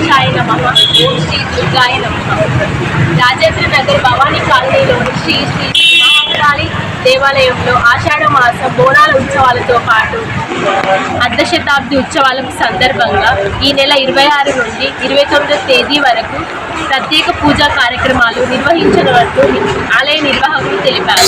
గణేశాయ నమః. ఓం శ్రీ దుర్గాయ నమః. రాజేంద్ర నగర్ భవానీ కాలనీలోని శ్రీ శ్రీ మహాకాళి దేవాలయంలో ఆషాఢ మాసం బోనాల ఉత్సవాలతో పాటు అర్ధశతాబ్ది ఉత్సవాలకు సందర్భంగా ఈ నెల 26 నుండి 29వ తేదీ వరకు ప్రత్యేక పూజా కార్యక్రమాలు నిర్వహించనున్నట్లు ఆలయ నిర్వాహకులు తెలిపారు.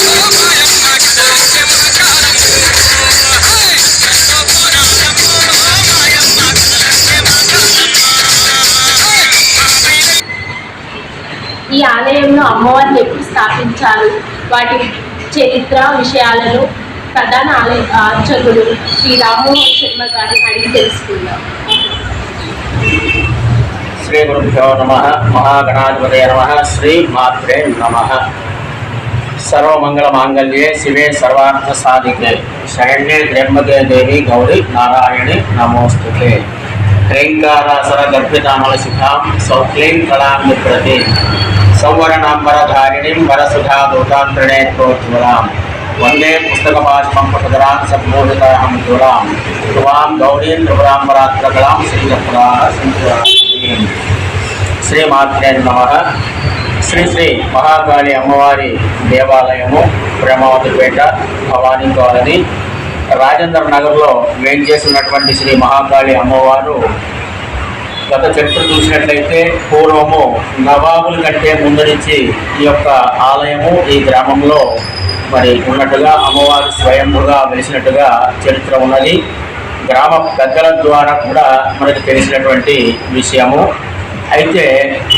ఈ ఆలయంలో అమ్మవారిని ఎప్పుడు స్థాపించారు, వాటి చరిత్ర విషయాలను ప్రధాన ఆలయ అర్చకులు శ్రీ రామ్మోహన్ శర్మ గారిని అడిగి తెలుసుకుందాం. శ్రీ గురుభ్యో నమః. మహాగణాధిపతయ నమః. శ్రీ మాత్రే నమః. సర్వమంగళ మాంగళ్యే శివే సర్వార్థ సాధికే శరణ్యే త్ర్యంబకే దేవి గౌరీ నారాయణి నమోస్తుతే. హ్రీంకారాసర గర్భితామలశిఖాం సౌక్లీం కళాం విప్రతి సంవరణాంబరధారిణీం వరసుధా దూతాంత్రిణేత్రోజ్వలాం వందే పుస్తకపాష్పం పటధరాం సద్మోహితాహం జ్వలాం ధ్రువాం గౌరీం త్రిపురాంబరాత్రకలాం శ్రీచక్రాసింపురాం. శ్రీమాత్రే నమః. శ్రీ శ్రీ మహాకాళి అమ్మవారి దేవాలయము ప్రేమావతిపేట భవానీ కాలనీ రాజేంద్ర నగర్లో వేంచేసినటువంటి శ్రీ మహాకాళి అమ్మవారు గత చరిత్ర చూసినట్లయితే పూర్వము నవాబుల కంటే ముందు నుంచి ఈ యొక్క ఆలయము ఈ గ్రామంలో మరి ఉన్నట్టుగా అమ్మవారు స్వయంభుగా వెలిసినట్టుగా చరిత్ర ఉన్నది. గ్రామ పెద్దల ద్వారా కూడా మనకు తెలిసినటువంటి విషయము. అయితే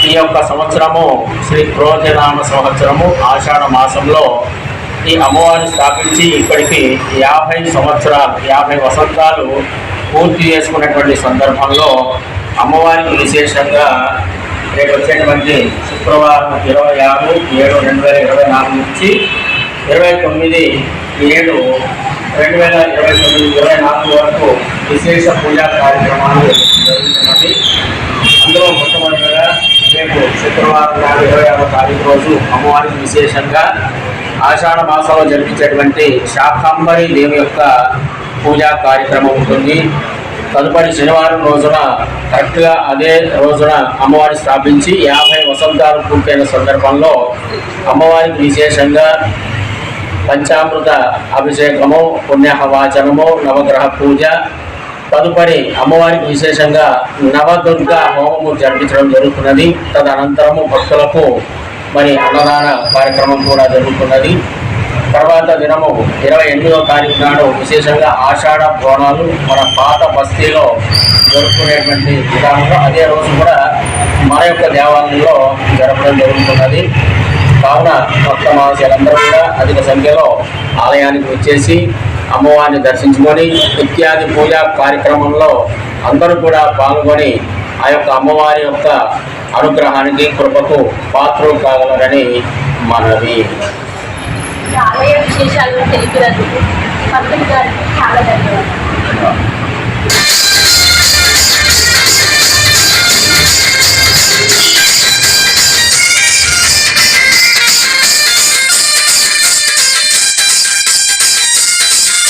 ఈ యొక్క సంవత్సరము శ్రీ క్రోధనామ సంవత్సరము ఆషాఢ మాసంలో ఈ అమ్మవారిని స్థాపించి ఇప్పటికీ 50 వసంతాలు పూర్తి చేసుకున్నటువంటి సందర్భంలో అమ్మవారికి విశేషంగా రేపు వచ్చేటువంటి శుక్రవారం 26/7/2024 నుంచి 29/7/2024 వరకు విశేష పూజా కార్యక్రమాలు జరుగుతున్నది. అందులో మొట్టమొదటిగా రేపు శుక్రవారం 26వ తారీఖు రోజు అమ్మవారికి విశేషంగా ఆషాఢ మాసంలో జరిపించేటువంటి శాకాంబరి దేవి యొక్క పూజా కార్యక్రమం ఉంటుంది. తదుపరి శనివారం రోజున కరెక్ట్గా అదే రోజున అమ్మవారి స్థాపించి 50 వసంతాలు పూర్తయిన సందర్భంలో అమ్మవారికి విశేషంగా పంచామృత అభిషేకము, పుణ్యహవాచనము, నవగ్రహ పూజ, తదుపరి అమ్మవారికి విశేషంగా నవదుర్గా హోమము జరిపించడం జరుగుతున్నది. తదనంతరము భక్తులకు మరి అన్నదాన కార్యక్రమం కూడా జరుగుతున్నది. తర్వాత దినము 28వ తారీఖు నాడు విశేషంగా ఆషాఢ బోనాలు మన పాత బస్తీలో జరుపుకునేటువంటి విధానంలో అదే రోజు కూడా మన యొక్క దేవాలయంలో జరపడం జరుగుతున్నది. కావున భక్త మహాశయులందరూ కూడా అధిక సంఖ్యలో ఆలయానికి వచ్చేసి అమ్మవారిని దర్శించుకొని ఇత్యాది పూజా కార్యక్రమంలో అందరూ కూడా పాల్గొని ఆ యొక్క అమ్మవారి యొక్క అనుగ్రహానికి కృపకు పాత్రలు కాగలరని మనవి. ఆలయ విశేషాలను తెలిపినందుకు పంతులు గారికి చాలా ధన్యవాదాలు.